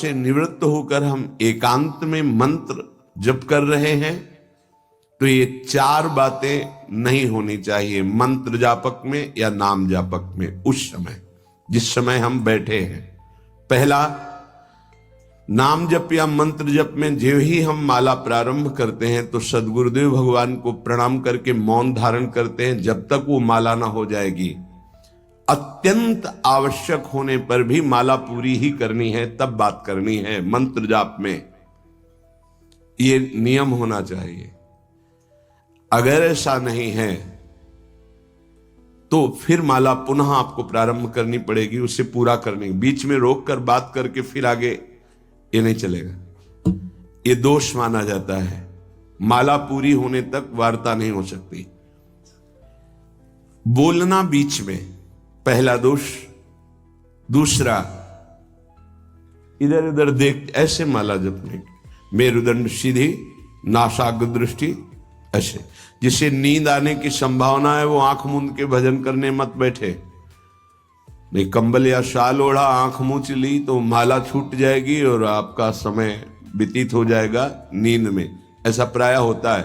से निवृत्त होकर हम एकांत में मंत्र जप कर रहे हैं तो ये 4 बातें नहीं होनी चाहिए मंत्र जापक में या नाम जापक में। उस समय जिस समय हम बैठे हैं, पहला, नाम जप या मंत्र जप में जो ही हम माला प्रारंभ करते हैं तो सदगुरुदेव भगवान को प्रणाम करके मौन धारण करते हैं जब तक वो माला ना हो जाएगी। अत्यंत आवश्यक होने पर भी माला पूरी ही करनी है, तब बात करनी है। मंत्र जाप में ये नियम होना चाहिए। अगर ऐसा नहीं है तो फिर माला पुनः आपको प्रारंभ करनी पड़ेगी, उसे पूरा करने। बीच में रोक कर बात करके फिर आगे ये नहीं चलेगा, ये दोष माना जाता है। माला पूरी होने तक वार्ता नहीं हो सकती। बोलना बीच में, पहला दोष। दूसरा, इधर उधर देख ऐसे माला जपने की, मेरुदंड सीधी, नासाग्र दृष्टि ऐसे। जिसे नींद आने की संभावना है वो आंख मूंद के भजन करने मत बैठे। नहीं, कंबल या शाल ओढ़ा, आंख मूंछ ली तो माला छूट जाएगी और आपका समय व्यतीत हो जाएगा नींद में। ऐसा प्राय होता है।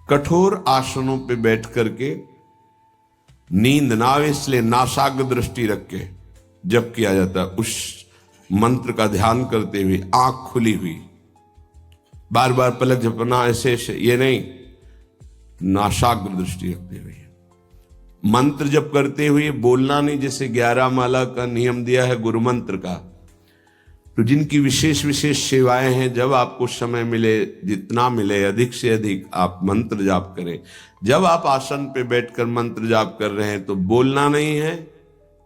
कठोर आसनों पे बैठ करके नींद ना आवे इसलिए नासाग्र दृष्टि रख के जप किया जाता है। उस मंत्र का ध्यान करते हुए आंख खुली हुई, बार बार पलक झपकना ऐसे ऐसे, ये नहीं, नासाग्र दृष्टि रखते हुए मंत्र जप करते हुए बोलना नहीं। जैसे 11 माला का नियम दिया है गुरु मंत्र का, तो जिनकी विशेष विशेष सेवाएं हैं, जब आपको समय मिले, जितना मिले अधिक से अधिक आप मंत्र जाप करें। जब आप आसन पे बैठकर मंत्र जाप कर रहे हैं तो बोलना नहीं है,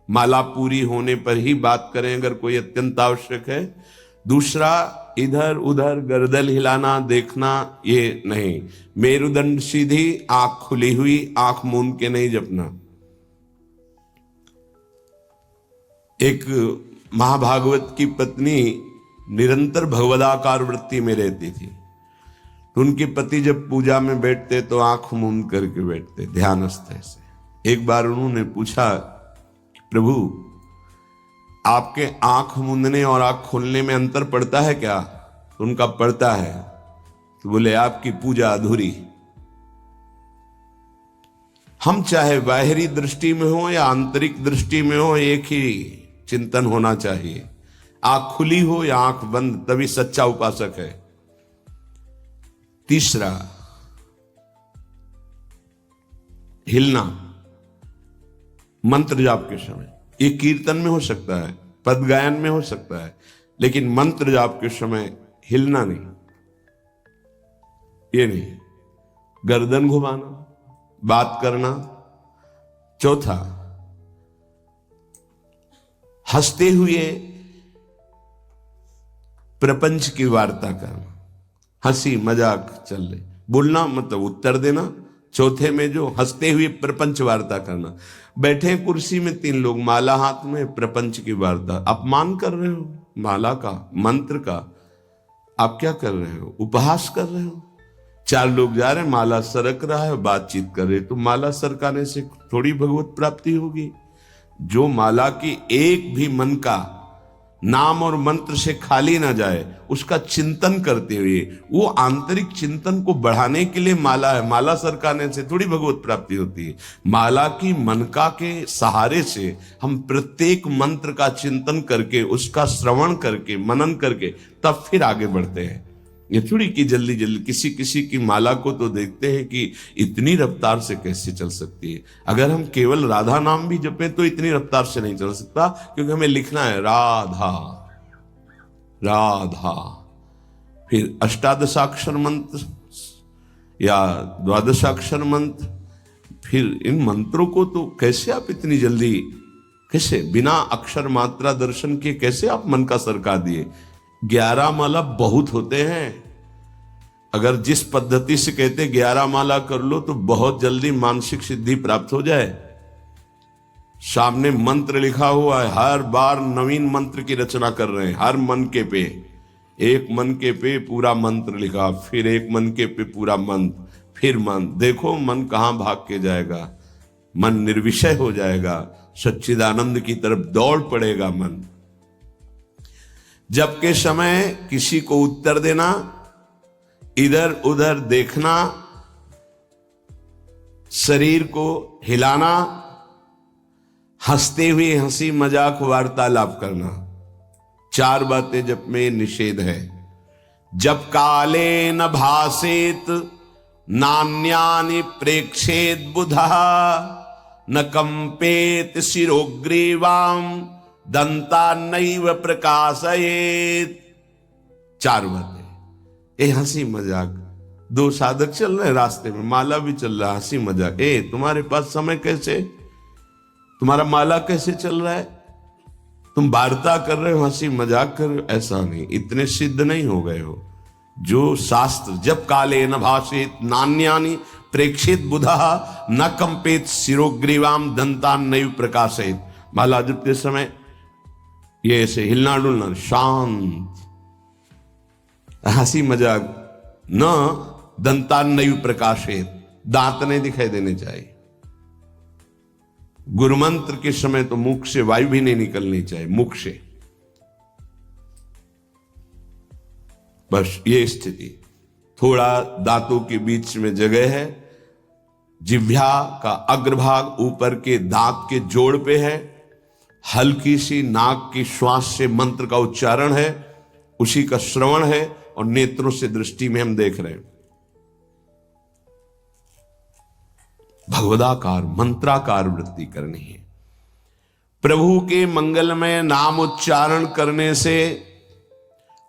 माला पूरी होने पर ही बात करें अगर कोई अत्यंत आवश्यक है। दूसरा, इधर उधर गर्दन हिलाना, देखना, ये नहीं। मेरुदंड सीधी, आंख खुली हुई, आंख मूंद के नहीं जपना। एक महाभागवत की पत्नी निरंतर भगवदाकार वृत्ति में रहती थी, तो उनके पति जब पूजा में बैठते तो आंख मूंद करके बैठते ध्यानस्थ से। एक बार उन्होंने पूछा, प्रभु आपके आंख मूंदने और आंख खोलने में अंतर पड़ता है क्या? तो उनका पड़ता है। तो बोले आपकी पूजा अधूरी। हम चाहे बाहरी दृष्टि में हो या आंतरिक दृष्टि में हो, एक ही चिंतन होना चाहिए। आंख खुली हो या आंख बंद, तभी सच्चा उपासक है। तीसरा, हिलना मंत्र जाप के समय। ये कीर्तन में हो सकता है, पद गायन में हो सकता है, लेकिन मंत्र जाप के समय हिलना नहीं, ये नहीं। गर्दन घुमाना, बात करना। चौथा, हंसते हुए प्रपंच की वार्ता करना, हंसी मजाक चल रही, बोलना मतलब उत्तर देना। चौथे में जो हंसते हुए प्रपंच वार्ता करना। बैठे कुर्सी में 3 लोग, माला हाथ में, प्रपंच की वार्ता। अपमान कर रहे हो माला का, मंत्र का। आप क्या कर रहे हो? उपहास कर रहे हो। 4 लोग जा रहे हैं, माला सरक रहा है, बातचीत कर रहे, तो माला सरकाने से थोड़ी भगवत प्राप्ति होगी। जो माला की एक भी मन का नाम और मंत्र से खाली ना जाए, उसका चिंतन करते हुए, वो आंतरिक चिंतन को बढ़ाने के लिए माला है। माला सरकाने से थोड़ी भगवत प्राप्ति होती है। माला की मनका के सहारे से हम प्रत्येक मंत्र का चिंतन करके, उसका श्रवण करके, मनन करके, तब फिर आगे बढ़ते हैं। ये थोड़ी कि जल्दी जल्दी। किसी किसी की माला को तो देखते हैं कि इतनी रफ्तार से कैसे चल सकती है। अगर हम केवल राधा नाम भी जपें तो इतनी रफ्तार से नहीं चल सकता, क्योंकि हमें लिखना है राधा राधा। फिर अष्टादशाक्षर मंत्र या द्वादशाक्षर मंत्र, फिर इन मंत्रों को तो कैसे आप इतनी जल्दी, कैसे बिना अक्षर मात्रा दर्शन किए कैसे आप मन का सरका दिए? 11 माला बहुत होते हैं। अगर जिस पद्धति से कहते 11 माला कर लो तो बहुत जल्दी मानसिक सिद्धि प्राप्त हो जाए। सामने मंत्र लिखा हुआ है, हर बार नवीन मंत्र की रचना कर रहे हैं। हर मन के पे, एक मन के पे पूरा मंत्र लिखा, फिर एक मन के पे पूरा मंत्र, फिर मन। देखो मन कहां भाग के जाएगा। मन निर्विषय हो जाएगा, सच्चिदानंद की तरफ दौड़ पड़ेगा मन। जब के समय किसी को उत्तर देना, इधर उधर देखना, शरीर को हिलाना, हंसते हुए हंसी मजाक वार्तालाप करना, 4 बातें जप में निषेध है। जब काले न भासेत नान्यानि प्रेक्षेत बुधा न कंपेत शिरोग्रीवाम दंता नैव प्रकाशयेत। 4 बातें। ए हंसी मजाक, 2 साधक चल रहे रास्ते में, माला भी चल रहा, हंसी मजाक। तुम्हारे पास समय कैसे, तुम्हारा माला कैसे चल रहा है, तुम वार्ता कर रहे हो, हंसी मजाक कर रहे हो, ऐसा नहीं, इतने सिद्ध नहीं हो गए हो। जो शास्त्र जब काले न भाषित नान्यानि प्रेक्षित बुधा न कंपेत शिरोग्रीवाम दंतान नैव प्रकाशित। माला जपते समय ये ऐसे हिलना डुलना, शांत, हंसी मजाक, न दंतान नैव प्रकाशित, दांत नहीं दिखाई देने चाहिए। गुरु मंत्र के समय तो मुख से वायु भी नहीं निकलनी चाहिए, मुख से। बस ये स्थिति, थोड़ा दांतों के बीच में जगह है, जिह्वा का अग्रभाग ऊपर के दांत के जोड़ पे है, हल्की सी नाक की श्वास से मंत्र का उच्चारण है, उसी का श्रवण है, और नेत्रों से दृष्टि में हम देख रहे हैं। भगवदाकार मंत्राकार वृत्ति करनी है। प्रभु के मंगलमय नाम उच्चारण करने से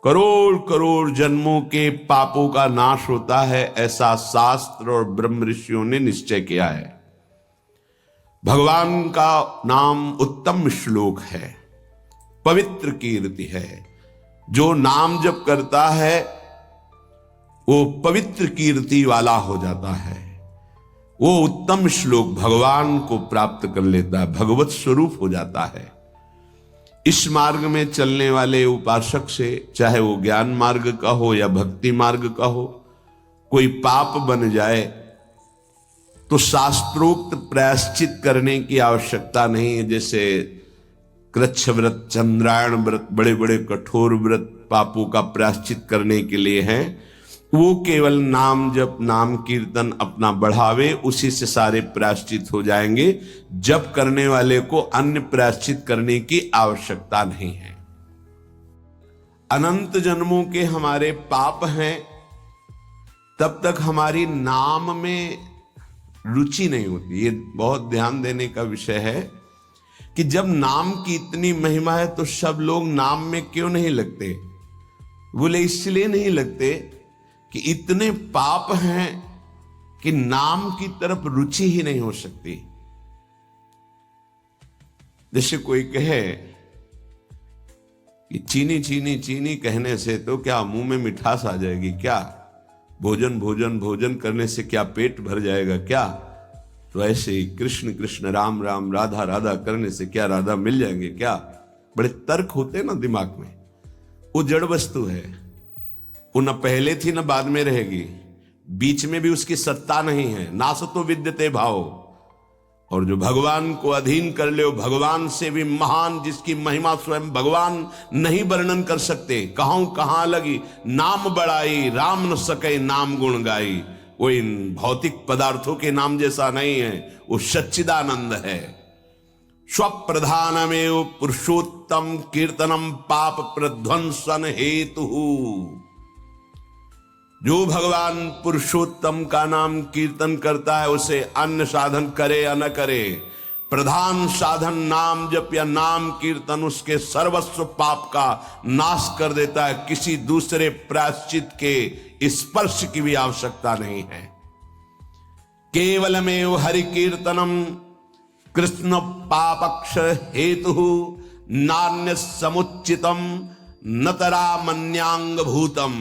करोड़ करोड़ जन्मों के पापों का नाश होता है, ऐसा शास्त्र और ब्रह्म ऋषियों ने निश्चय किया है। भगवान का नाम उत्तम श्लोक है, पवित्र कीर्ति है। जो नाम जप करता है वो पवित्र कीर्ति वाला हो जाता है, वो उत्तम श्लोक भगवान को प्राप्त कर लेता है, भगवत स्वरूप हो जाता है। इस मार्ग में चलने वाले उपासक से, चाहे वो ज्ञान मार्ग का हो या भक्ति मार्ग का हो, कोई पाप बन जाए तो शास्त्रोक्त प्रायश्चित करने की आवश्यकता नहीं है। जैसे कृच्छ व्रत, चंद्रायण व्रत, बड़े बड़े कठोर व्रत पापों का प्रायश्चित करने के लिए हैं, वो केवल नाम जप, नाम कीर्तन अपना बढ़ावे, उसी से सारे प्रायश्चित हो जाएंगे। जप करने वाले को अन्य प्रायश्चित करने की आवश्यकता नहीं है। अनंत जन्मों के हमारे पाप हैं, तब तक हमारी नाम में रुचि नहीं होती। ये बहुत ध्यान देने का विषय है कि जब नाम की इतनी महिमा है तो सब लोग नाम में क्यों नहीं लगते? बोले इसलिए नहीं लगते कि इतने पाप हैं कि नाम की तरफ रुचि ही नहीं हो सकती। जैसे कोई कहे कि चीनी चीनी चीनी कहने से तो क्या मुंह में मिठास आ जाएगी क्या? भोजन भोजन भोजन करने से क्या पेट भर जाएगा क्या? तो ऐसे ही कृष्ण कृष्ण राम राम राधा राधा करने से क्या राधा मिल जाएंगे क्या? बड़े तर्क होते ना दिमाग में। वो जड़ वस्तु है, वो न पहले थी न बाद में रहेगी, बीच में भी उसकी सत्ता नहीं है। नासतो विद्यते भाव। और जो भगवान को अधीन कर ले, भगवान से भी महान, जिसकी महिमा स्वयं भगवान नहीं वर्णन कर सकते। कहूं कहां लगी नाम बड़ाई, राम न सके नाम गुण गाई। वो इन भौतिक पदार्थों के नाम जैसा नहीं है, वो सच्चिदानंद है। स्वप्रधानमेव पुरुषोत्तम कीर्तनम पाप प्रध्वंसन हेतु। जो भगवान पुरुषोत्तम का नाम कीर्तन करता है, उसे अन्य साधन करे या न करे, प्रधान साधन नाम जप या नाम कीर्तन उसके सर्वस्व पाप का नाश कर देता है। किसी दूसरे प्रायश्चित के स्पर्श की भी आवश्यकता नहीं है। केवलमेव हरि कीर्तनम कृष्ण पापक्ष हेतु नान्य समुचितम नतरा मन्यांग भूतम।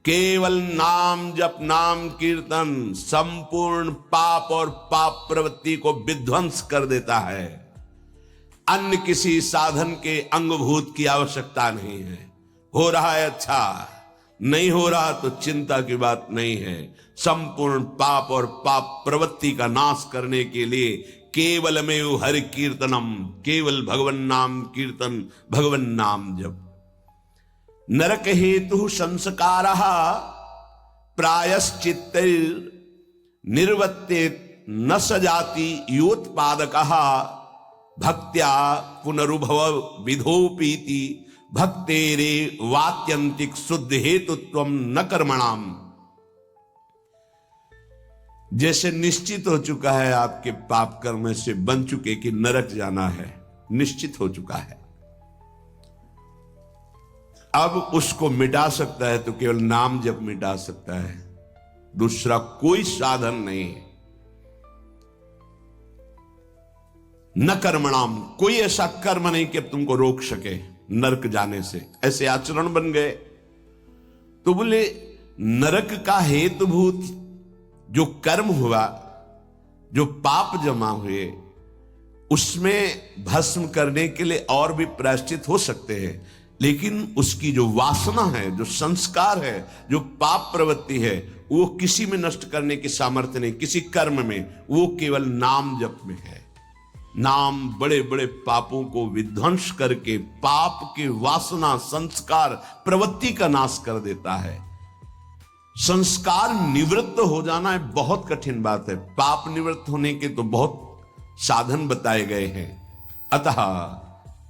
केवल नाम जप नाम कीर्तन संपूर्ण पाप और पाप प्रवृत्ति को विध्वंस कर देता है। अन्य किसी साधन के अंगभूत की आवश्यकता नहीं है। हो रहा है अच्छा, नहीं हो रहा तो चिंता की बात नहीं है। संपूर्ण पाप और पाप प्रवृत्ति का नाश करने के लिए केवलमेव हरि कीर्तनम, केवल भगवन नाम कीर्तन, भगवन नाम जप। नरक हेतु संस्कारः प्रायश्चित्त निर्वर्ते न सजाति योत्पादकः भक्त्या पुनरुभव विधोपीति भक्तेरे वात्यंतिक शुद्ध हेतुत्वम न कर्मणाम। जैसे निश्चित हो चुका है आपके पाप कर्म से बन चुके कि नरक जाना है, निश्चित हो चुका है, अब उसको मिटा सकता है तो केवल नाम जप मिटा सकता है, दूसरा कोई साधन नहीं है। न कर्मणाम, कोई ऐसा कर्म नहीं कि अब तुमको रोक सके नरक जाने से, ऐसे आचरण बन गए। तो बोले नरक का हेतुभूत जो कर्म हुआ, जो पाप जमा हुए, उसमें भस्म करने के लिए और भी प्रायश्चित हो सकते हैं, लेकिन उसकी जो वासना है, जो संस्कार है, जो पाप प्रवृत्ति है, वो किसी में नष्ट करने की सामर्थ्य नहीं, किसी कर्म में, वो केवल नाम जप में है। नाम बड़े बड़े पापों को विध्वंस करके पाप के वासना, संस्कार, प्रवृत्ति का नाश कर देता है। संस्कार निवृत्त हो जाना है बहुत कठिन बात है, पाप निवृत्त होने के तो बहुत साधन बताए गए हैं। अतः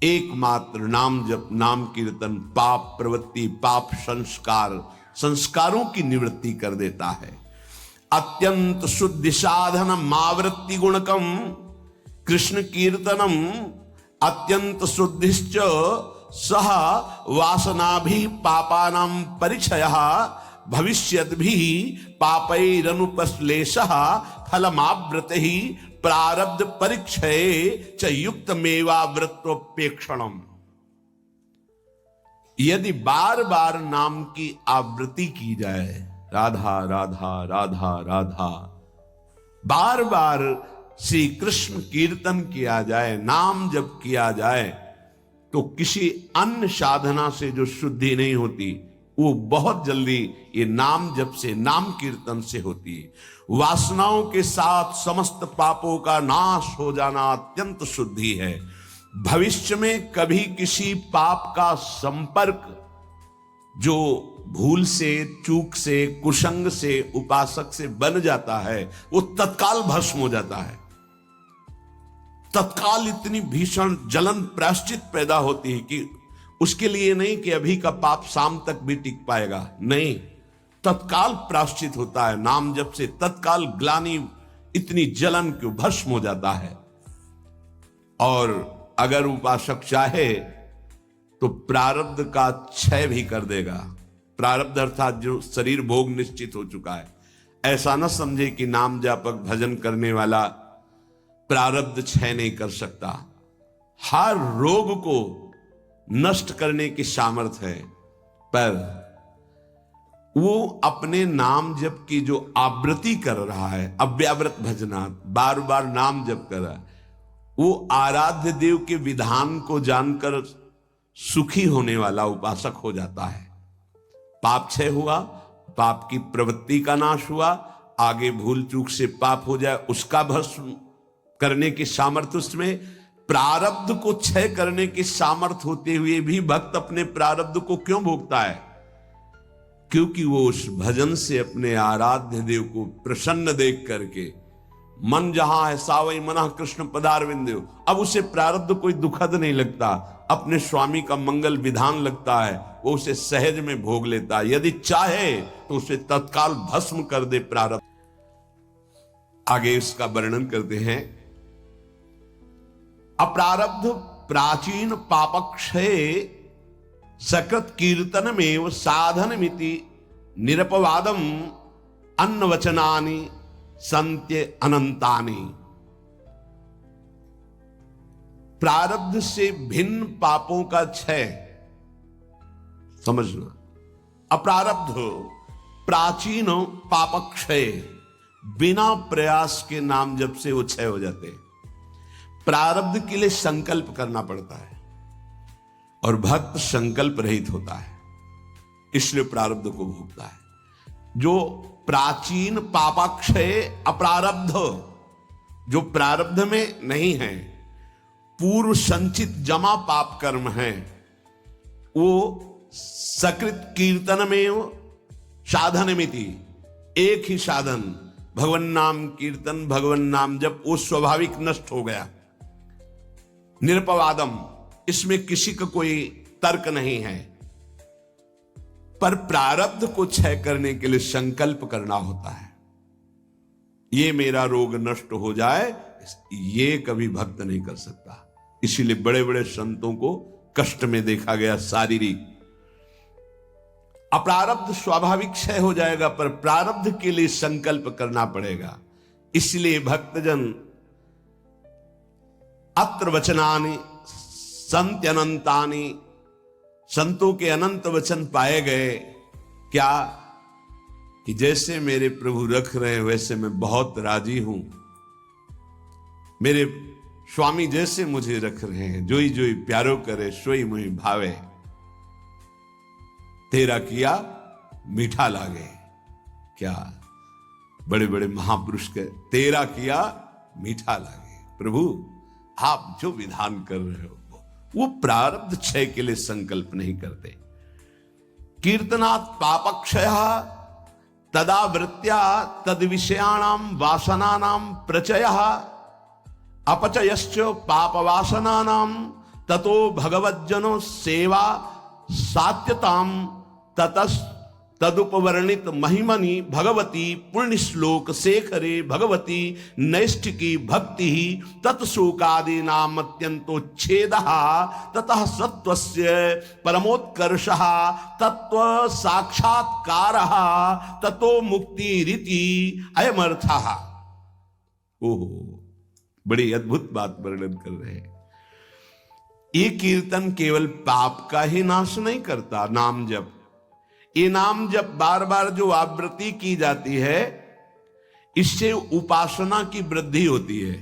एकमात्र नाम जप, नाम कीर्तन पाप प्रवृत्ति, पाप संस्कार, संस्कारों की निवृत्ति कर देता है। अत्यंत शुद्धि साधन मावृत्ति गुणकम कृष्ण कीर्तनम अत्यंत शुद्धिश्च सह वासनाभि पापानां परिचयः भविष्यद्भि पापैरनुपश्लेषः फलमावृतिः प्रारब्ध परिक्षये च युक्तमेवावृत्तोपेक्षणम्। यदि बार बार नाम की आवृत्ति की जाए, राधा राधा राधा राधा, बार बार श्री कृष्ण कीर्तन किया जाए, नाम जप किया जाए, तो किसी अन्य साधना से जो शुद्धि नहीं होती वो बहुत जल्दी ये नाम जप से, नाम कीर्तन से होती है। वासनाओं के साथ समस्त पापों का नाश हो जाना अत्यंत शुद्धि है। भविष्य में कभी किसी पाप का संपर्क जो भूल से, चूक से, कुसंग से, उपासक से बन जाता है, वो तत्काल भस्म हो जाता है। तत्काल इतनी भीषण जलन प्रायश्चित पैदा होती है कि उसके लिए नहीं कि अभी का पाप शाम तक भी टिक पाएगा, नहीं, तत्काल प्रायश्चित होता है नाम जप से। तत्काल ग्लानि, इतनी जलन क्यों, भस्म हो जाता है। और अगर उपासक चाहे तो प्रारब्ध का क्षय भी कर देगा। प्रारब्ध अर्थात जो शरीर भोग निश्चित हो चुका है, ऐसा न समझे कि नाम जापक भजन करने वाला प्रारब्ध क्षय नहीं कर सकता। हर रोग को नष्ट करने की सामर्थ्य है, पर वो अपने नाम जप की जो आवृत्ति कर रहा है, अव्यावृत भजना, बार बार नाम जप कर रहा है, वो आराध्य देव के विधान को जानकर सुखी होने वाला उपासक हो जाता है। पाप क्षय हुआ, पाप की प्रवृत्ति का नाश हुआ, आगे भूल चूक से पाप हो जाए उसका भस्म करने की सामर्थ्य उसमें, प्रारब्ध को क्षय करने की सामर्थ्य होते हुए भी भक्त अपने प्रारब्ध को क्यों भोगता है? क्योंकि वो उस भजन से अपने आराध्य देव को प्रसन्न देख करके, मन जहां है सावई मना कृष्ण पदारविंदेव, अब उसे प्रारब्ध कोई दुखद नहीं लगता, अपने स्वामी का मंगल विधान लगता है, वो उसे सहज में भोग लेता है। यदि चाहे तो उसे तत्काल भस्म कर दे प्रारब्ध। आगे इसका वर्णन करते हैं। अप्रारब्ध प्राचीन पापक्षय सकृत कीर्तनमेव साधनमिति निरपवादम अन्नवचनानि संत्य अनंतानि। प्रारब्ध से भिन्न पापों का क्षय समझना। अप्रारब्ध प्राचीन पापक्षय, बिना प्रयास के नाम जप से वो क्षय हो जाते हैं। प्रारब्ध के लिए संकल्प करना पड़ता है और भक्त संकल्प रहित होता है, इसलिए प्रारब्ध को भोगता है। जो प्राचीन पापाक्षय अप्रारब्ध, जो प्रारब्ध में नहीं है, पूर्व संचित जमा पाप कर्म है, वो सकृत कीर्तनमेव साधनमिति, एक ही साधन भगवन नाम कीर्तन, भगवन नाम जप, वो स्वाभाविक नष्ट हो गया। निरपवादम, इसमें किसी का कोई तर्क नहीं है, पर प्रारब्ध को क्षय करने के लिए संकल्प करना होता है। ये मेरा रोग नष्ट हो जाए, ये कभी भक्त नहीं कर सकता। इसीलिए बड़े बड़े संतों को कष्ट में देखा गया। शारीरिक अप्रारब्ध स्वाभाविक क्षय हो जाएगा, पर प्रारब्ध के लिए संकल्प करना पड़ेगा। इसलिए भक्तजन अत्र वचनानि संत्यनंतानि, संतों के अनंत वचन पाए गए। क्या कि जैसे मेरे प्रभु रख रहे हैं वैसे मैं बहुत राजी हूं, मेरे स्वामी जैसे मुझे रख रहे हैं, जोई जोई प्यारो करे सोई मुहि भावे, तेरा किया मीठा लागे। क्या बड़े बड़े महापुरुष के तेरा किया मीठा लागे। प्रभु आप जो विधान कर रहे हो वो प्रारब्ध क्षय के लिए संकल्प नहीं करते। कीर्तनात् पापक्षय तदा वृत्त्या तद विषयाणाम वासनानाम प्रचय अपचयश्च पाप वासनानाम ततो भगवज्जनो सेवा सात्यताम तदुपवर्णित महिमनि भगवती पुण्य श्लोक शेखरे भगवती नैष्ठिकी भक्ति तत्शोकादि नाम अत्यंतोच्छेद ततः सत्वस्य परमोत्कर्षः तत्व साक्षात्कारः ततो मुक्ति रीति अयमर्थः। ओहो, बड़ी अद्भुत बात वर्णन कर रहे हैं। ये कीर्तन केवल पाप का ही नाश नहीं करता, नाम जप, ये नाम जप बार बार जो आवृत्ति की जाती है, इससे उपासना की वृद्धि होती है,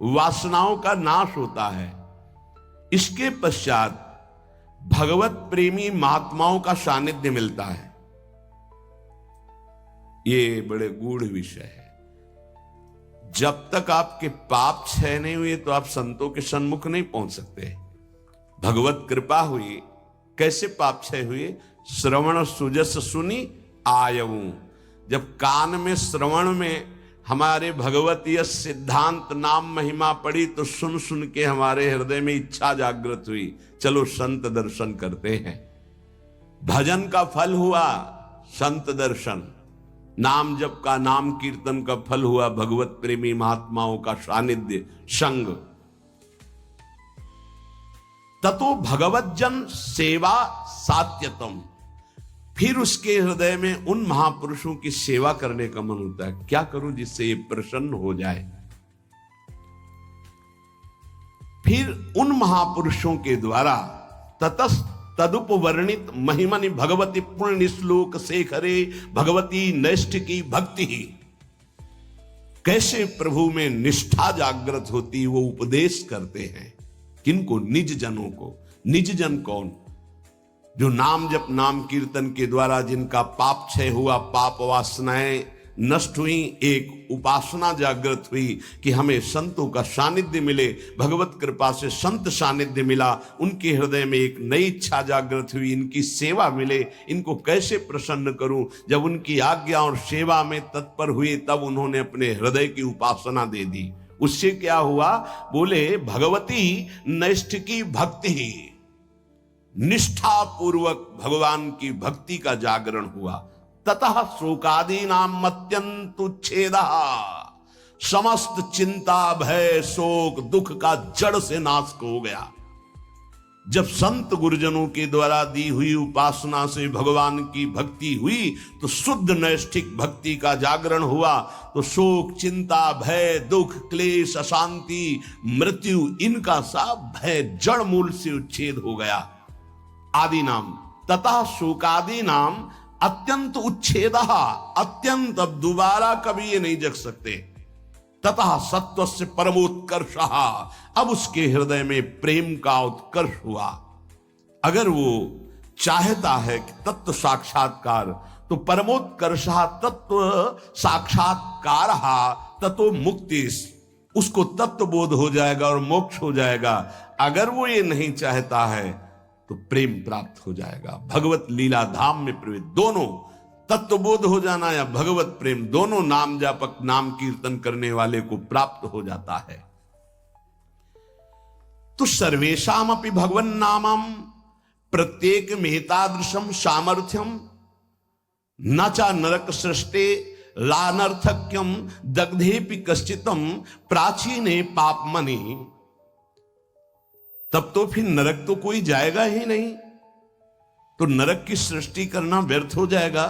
वासनाओं का नाश होता है। इसके पश्चात भगवत प्रेमी महात्माओं का सानिध्य मिलता है। ये बड़े गूढ़ विषय है। जब तक आपके पाप क्षय नहीं हुए तो आप संतों के सन्मुख नहीं पहुंच सकते। भगवत कृपा हुई, कैसे पाप क्षय हुए? श्रवण सुजस सुनी आयऊ, जब कान में श्रवण में हमारे भगवतीय सिद्धांत नाम महिमा पड़ी तो सुन सुन के हमारे हृदय में इच्छा जागृत हुई, चलो संत दर्शन करते हैं। भजन का फल हुआ संत दर्शन, नाम जप का, नाम कीर्तन का फल हुआ भगवत प्रेमी महात्माओं का सानिध्य संग। ततो भगवज्जन सेवा सात्यतम, फिर उसके हृदय में उन महापुरुषों की सेवा करने का मन होता है। क्या करूं जिससे ये प्रसन्न हो जाए? फिर उन महापुरुषों के द्वारा ततस तदुपवर्णित महिमनि भगवती पुण्य श्लोक शेखरे भगवती नैष्ठिकी भक्ति, कैसे प्रभु में निष्ठा जागृत होती वो उपदेश करते हैं। किनको? निज जनों को। निज जन कौन? जो नाम जप नाम कीर्तन के द्वारा जिनका पाप क्षय हुआ, पाप वासनाएं नष्ट हुई, एक उपासना जागृत हुई कि हमें संतों का सानिध्य मिले, भगवत कृपा से संत सानिध्य मिला, उनके हृदय में एक नई इच्छा जागृत हुई, इनकी सेवा मिले, इनको कैसे प्रसन्न करूं। जब उनकी आज्ञा और सेवा में तत्पर हुए तब उन्होंने अपने हृदय की उपासना दे दी। उससे क्या हुआ? बोले भगवती नैष्ठिकी भक्ति, निष्ठा पूर्वक भगवान की भक्ति का जागरण हुआ। ततः शोकादि नाम अत्यंत उच्छेद, समस्त चिंता भय शोक दुख का जड़ से नाश हो गया। जब संत गुरुजनों के द्वारा दी हुई उपासना से भगवान की भक्ति हुई तो शुद्ध नैष्ठिक भक्ति का जागरण हुआ, तो शोक चिंता भय दुख क्लेश अशांति मृत्यु इनका सब भय जड़ मूल से उच्छेद हो गया। आदि नाम तथा शोकादि नाम अत्यंत उच्छेद, अत्यंत, अब दोबारा कभी ये नहीं जग सकते। तथा सत्व से परमोत्कर्ष, अब उसके हृदय में प्रेम का उत्कर्ष हुआ। अगर वो चाहता है कि तत्व साक्षात्कार, तो परमोत्कर्ष तत्व साक्षात्कार तत्व मुक्ति, उसको तत्व बोध हो जाएगा और मोक्ष हो जाएगा। अगर वो ये नहीं चाहता है तो प्रेम प्राप्त हो जाएगा। भगवत लीला धाम में प्रवेश, दोनों तत्वबोध हो जाना या भगवत प्रेम, दोनों नाम जापक नाम कीर्तन करने वाले को प्राप्त हो जाता है। तो सर्वेशाम अपि भगवन नामम प्रत्येक मेतादृशम सामर्थ्यम न चा नरक सृष्टे लानर्थक्यम दग्धेपि कश्चितम प्राचीने पापमनि। तब तो फिर नरक तो कोई जाएगा ही नहीं, तो नरक की सृष्टि करना व्यर्थ हो जाएगा।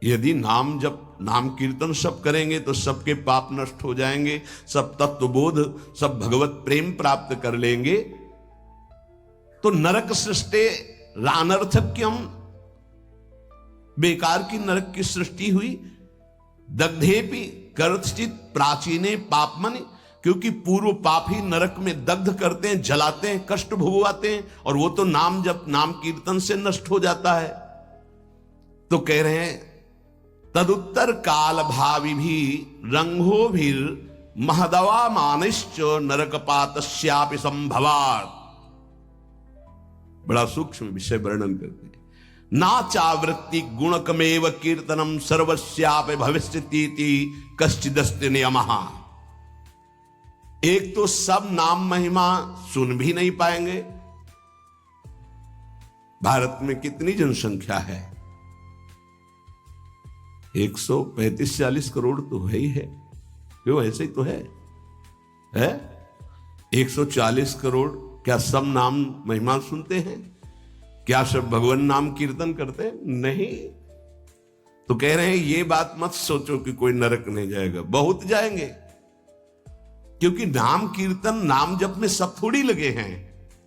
यदि नाम जब नाम कीर्तन सब करेंगे तो सबके पाप नष्ट हो जाएंगे, सब तत्वबोध, सब भगवत प्रेम प्राप्त कर लेंगे। तो नरक सृष्टि लानर्थक्यम, बेकार की नरक की सृष्टि हुई। दग्धेपि कर्तचित प्राचीने पापमनि, क्योंकि पूर्व पाप ही नरक में दग्ध करते हैं, जलाते हैं, कष्ट भोगवाते हैं, और वो तो नाम जब नाम कीर्तन से नष्ट हो जाता है। तो कह रहे हैं तदुत्तर काल भावी भी रंगो भी महदवा मानिश्च नरकपातस्यापि संभवात्। बड़ा सूक्ष्म विषय वर्णन करते हैं। ना चावृत्ति गुणकमेव कीर्तनम सर्वस्यापि भविष्यतीति कश्चिदस्ति नियमः। एक तो सब नाम महिमा सुन भी नहीं पाएंगे। भारत में कितनी जनसंख्या है? 135-40 करोड़ तो है ही है। क्यों, ऐसे ही तो है? 140 करोड़ क्या सब नाम महिमा सुनते हैं? क्या सब भगवान नाम कीर्तन करते हैं? नहीं। तो कह रहे हैं ये बात मत सोचो कि कोई नरक नहीं जाएगा, बहुत जाएंगे। क्योंकि नाम कीर्तन नाम जप में सब थोड़ी लगे हैं।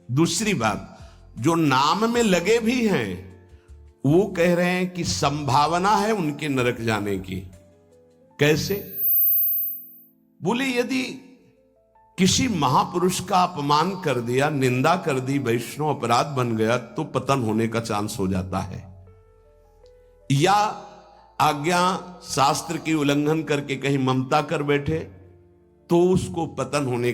दूसरी बात, जो नाम में लगे भी हैं वो कह रहे हैं कि संभावना है उनके नरक जाने की। कैसे? बोले यदि किसी महापुरुष का अपमान कर दिया, निंदा कर दी, वैष्णव अपराध बन गया, तो पतन होने का चांस हो जाता है। या आज्ञा शास्त्र की उल्लंघन करके कहीं ममता कर बैठे तो उसको पतन होने